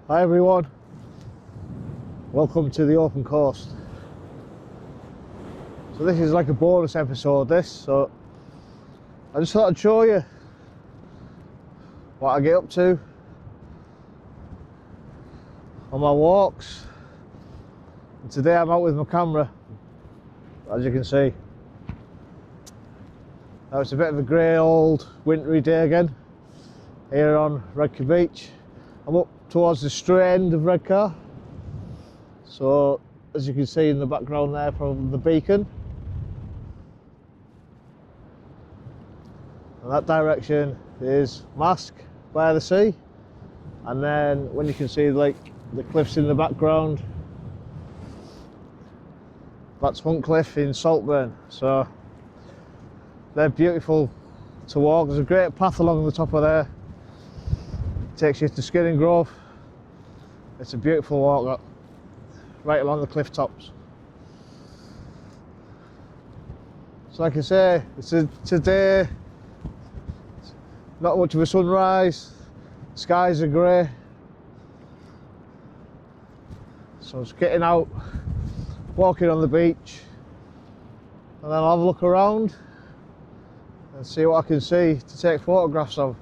Hi everyone, welcome to the open coast. So this is like a bonus episode so I just thought I'd show you what I get up to on my walks. And today I'm out with my camera, as you can see. Now it's a bit of a grey old wintry day again here on Redcar Beach. I'm up towards the stray end of Redcar, so as you can see in the background there, probably the beacon, and that direction is Mask by the sea, and then when you can see like the cliffs in the background, that's Hunt Cliff in Saltburn. So they're beautiful to walk. There's a great path along the top of there, takes you to Skinning Grove. It's a beautiful walk right along the cliff tops. So like I say, today not much of a sunrise, skies are grey, so just getting out, walking on the beach, and then I'll have a look around and see what I can see to take photographs of.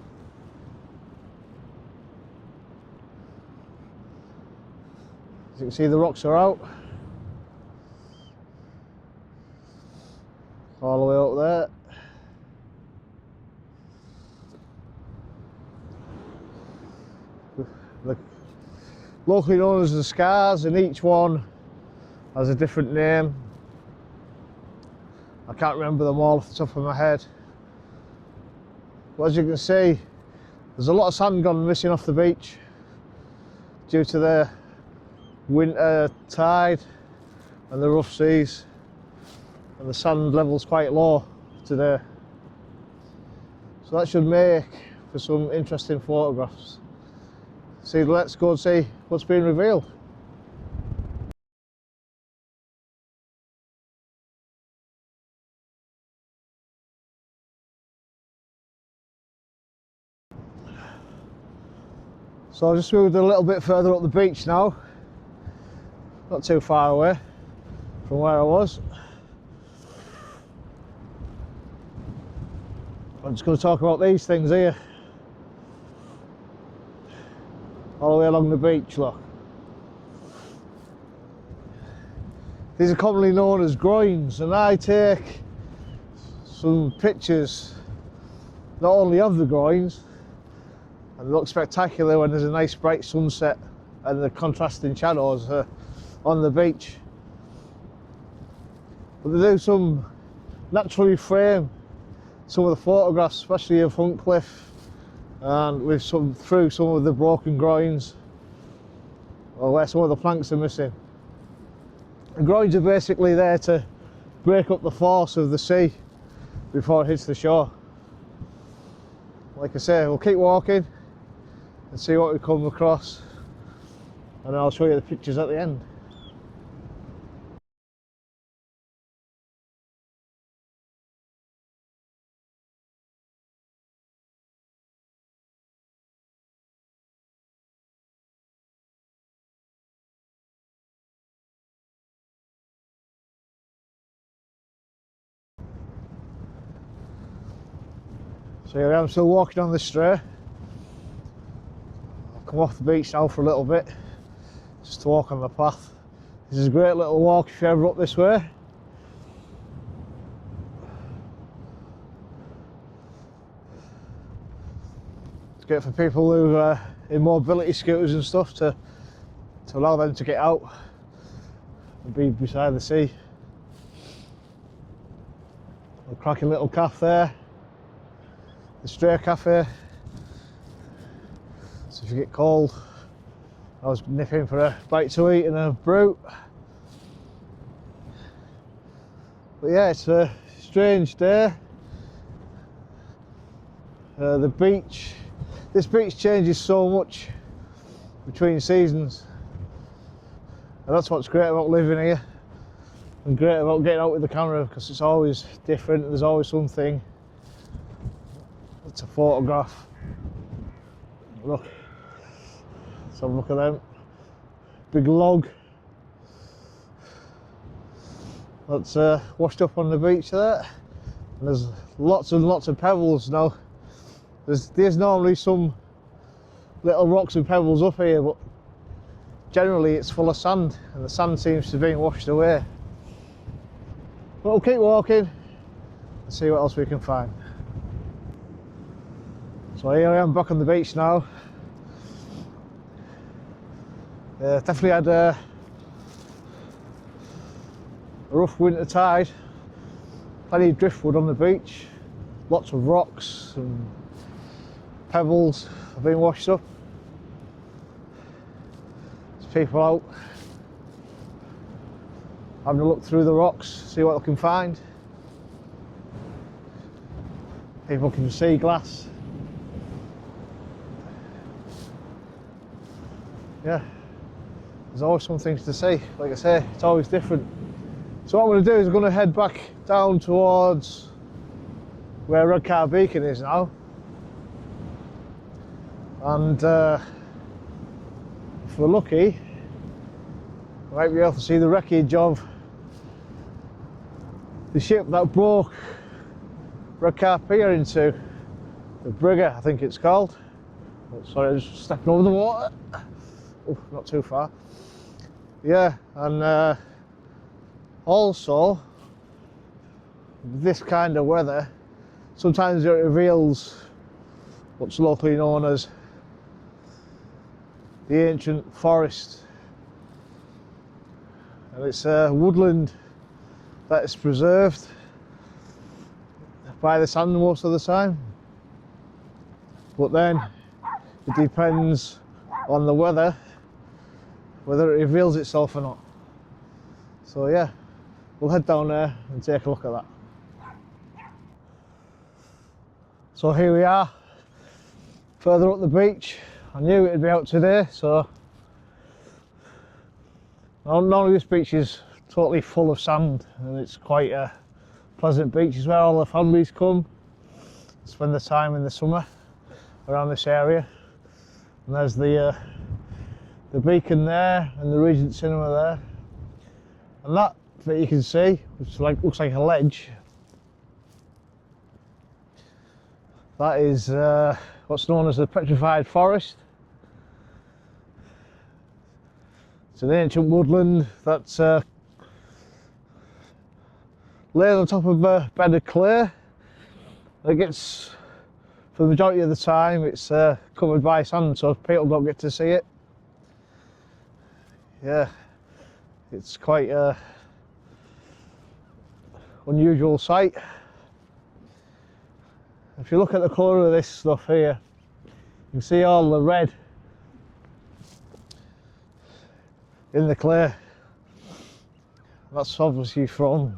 As you can see, the rocks are out all the way up there. They're locally known as the Scars, and each one has a different name. I can't remember them all off the top of my head. But as you can see, there's a lot of sand gone missing off the beach due to the winter tide and the rough seas, and the sand level's quite low today, so that should make for some interesting photographs. See, let's go and see what's been revealed. So I've just moved a little bit further up the beach now, not too far away from where I was. I'm just going to talk about these things here. All the way along the beach, look. These are commonly known as groins, and I take some pictures not only of the groins, and they look spectacular when there's a nice bright sunset and the contrasting shadows on the beach, but they do some naturally frame some of the photographs, especially of Hunt Cliff, and with through some of the broken groins or where some of the planks are missing. The groins are basically there to break up the force of the sea before it hits the shore. Like I say, we'll keep walking and see what we come across, and I'll show you the pictures at the end. So here I am, still walking on the stray. I'll come off the beach now for a little bit, just to walk on the path. This is a great little walk if you're ever up this way. It's great for people who are in mobility scooters and stuff, to allow them to get out and be beside the sea. A cracking little cafe there, the Stray Cafe. So if you get cold, I was nipping for a bite to eat and a brew. But yeah, it's a strange day. The beach, this beach changes so much between seasons, and that's what's great about living here and great about getting out with the camera, because it's always different. There's always something to photograph. Look, Let's have a look at them. Big log that's washed up on the beach there. And there's lots and lots of pebbles now. There's normally some little rocks and pebbles up here, but generally it's full of sand, and the sand seems to be being washed away. But we'll keep walking and see what else we can find. So here I am back on the beach now. Definitely had a rough winter tide. Plenty of driftwood on the beach. Lots of rocks and pebbles have been washed up. There's people out having a look through the rocks, see what they can find. People can see glass. Yeah, there's always some things to see. Like I say, it's always different. So what I'm going to do is I'm going to head back down towards where Redcar Beach is now. And if we're lucky, we might be able to see the wreckage of the ship that broke Redcar Pier into the Brigger, I think it's called. Oh, sorry, I was stepping over the water. Oh, not too far. Yeah, and also this kind of weather, sometimes it reveals what's locally known as the ancient forest. And it's a woodland that is preserved by the sand most of the time. But then it depends on the weather whether it reveals itself or not. So yeah, we'll head down there and take a look at that. So here we are, further up the beach. I knew it'd be out today, so normally this beach is totally full of sand, and it's quite a pleasant beach. It's where all the families come spend the time in the summer around this area. And there's the beacon there and the Regent Cinema there, and that you can see, which looks like a ledge, that is what's known as the petrified forest. It's an ancient woodland that's laid on top of a bed of clay. It gets, for the majority of the time, it's covered by sand, so people don't get to see it. Yeah, it's quite a unusual sight. If you look at the colour of this stuff here, you can see all the red in the clay. That's obviously from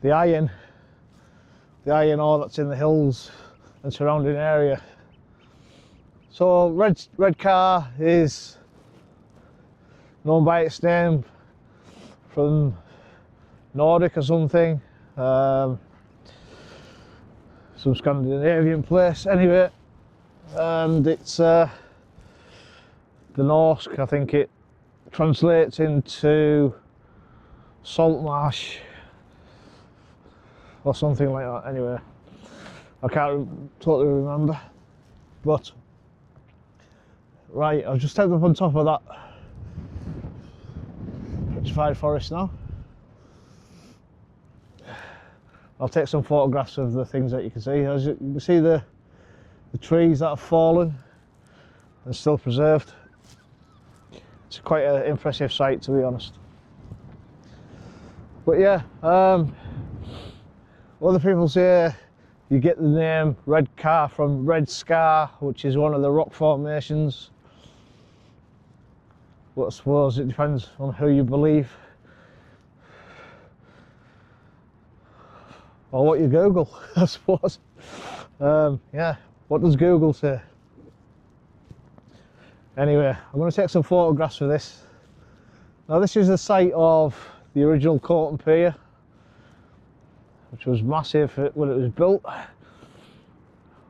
the iron ore that's in the hills and surrounding area. So Redcar is known by its name from Nordic or something, some Scandinavian place anyway, and it's the Norse, I think it translates into salt marsh or something like that. Anyway, I can't totally remember, but right, I've just stepped up on top of that petrified forest now. I'll take some photographs of the things that you can see. As you can see, the trees that have fallen and still preserved. It's quite an impressive sight, to be honest. But yeah, other people say you get the name Redcar from Red Scar, which is one of the rock formations. But I suppose it depends on who you believe, or what you Google, I suppose. Yeah, what does Google say? Anyway, I'm going to take some photographs of this. Now this is the site of the original Coton Pier, which was massive when it was built.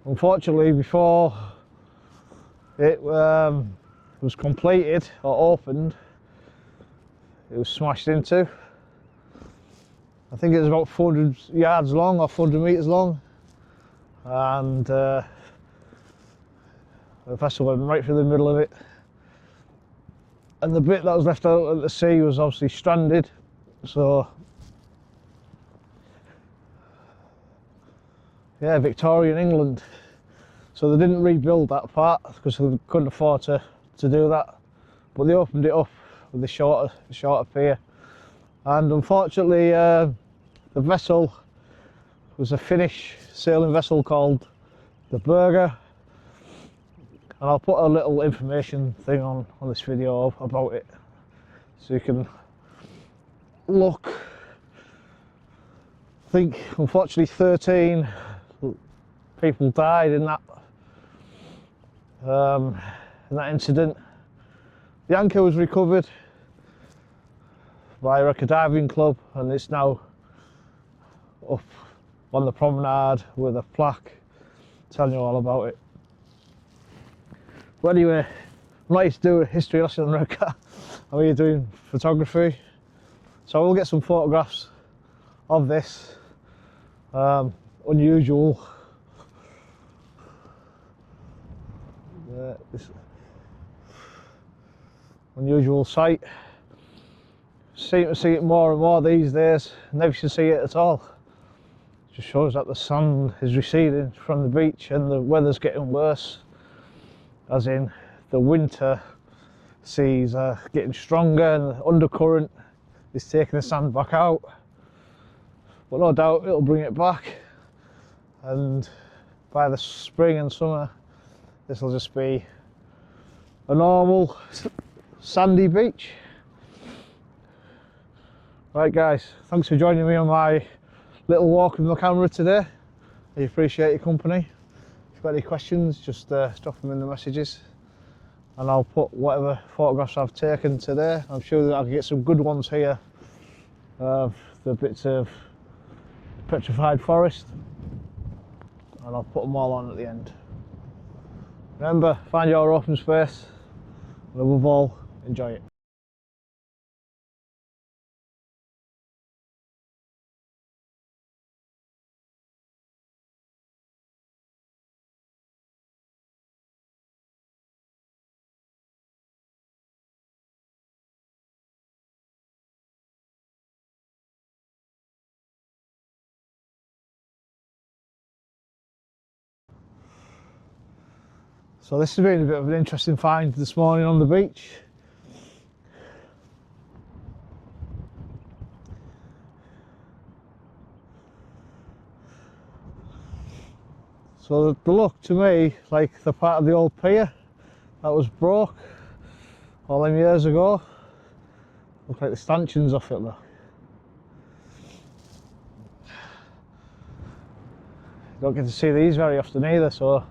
Unfortunately, before It was completed or opened. It was smashed into. I think it was about 400 yards long or 400 metres long, and the vessel went right through the middle of it. And the bit that was left out at the sea was obviously stranded, so yeah, Victorian England. So they didn't rebuild that part because they couldn't afford to do that, but they opened it up with the shorter pier. And unfortunately, the vessel was a Finnish sailing vessel called the Burger, and I'll put a little information thing on this video about it, so you can look. I think unfortunately 13 people died in that incident. The anchor was recovered by a Redcar Diving Club, and it's now up on the promenade with a plaque telling you all about it. But anyway, I'm not here to do a history lesson on Redcar. I'm here doing photography, so we'll get some photographs of this unusual sight. Seem to see it more and more these days. Never should see it at all. It just shows that the sand is receding from the beach and the weather's getting worse, as in the winter seas are getting stronger and the undercurrent is taking the sand back out. But no doubt it'll bring it back, and by the spring and summer this will just be a normal sandy beach. Right guys, thanks for joining me on my little walk with my camera today. I appreciate your company. If you've got any questions, just drop them in the messages, and I'll put whatever photographs I've taken today. I'm sure that I can get some good ones here of the bits of petrified forest, and I'll put them all on at the end. Remember, find your open space, and above all, enjoy it. So this has been a bit of an interesting find this morning on the beach. So they look to me like the part of the old pier that was broke all them years ago. Look like the stanchions off it though. Don't get to see these very often either, so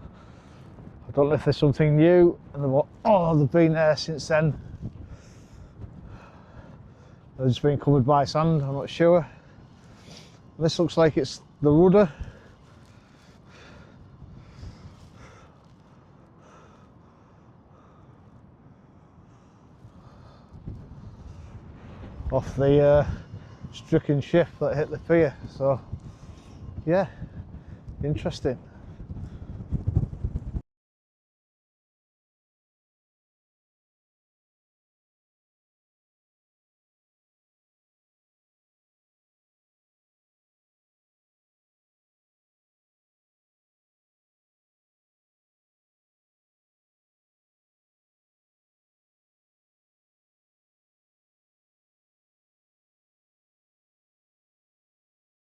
I don't know if there's something new and they've been there since then. They've just been covered by sand, I'm not sure. This looks like it's the rudder. Off the stricken ship that hit the pier, so yeah, interesting.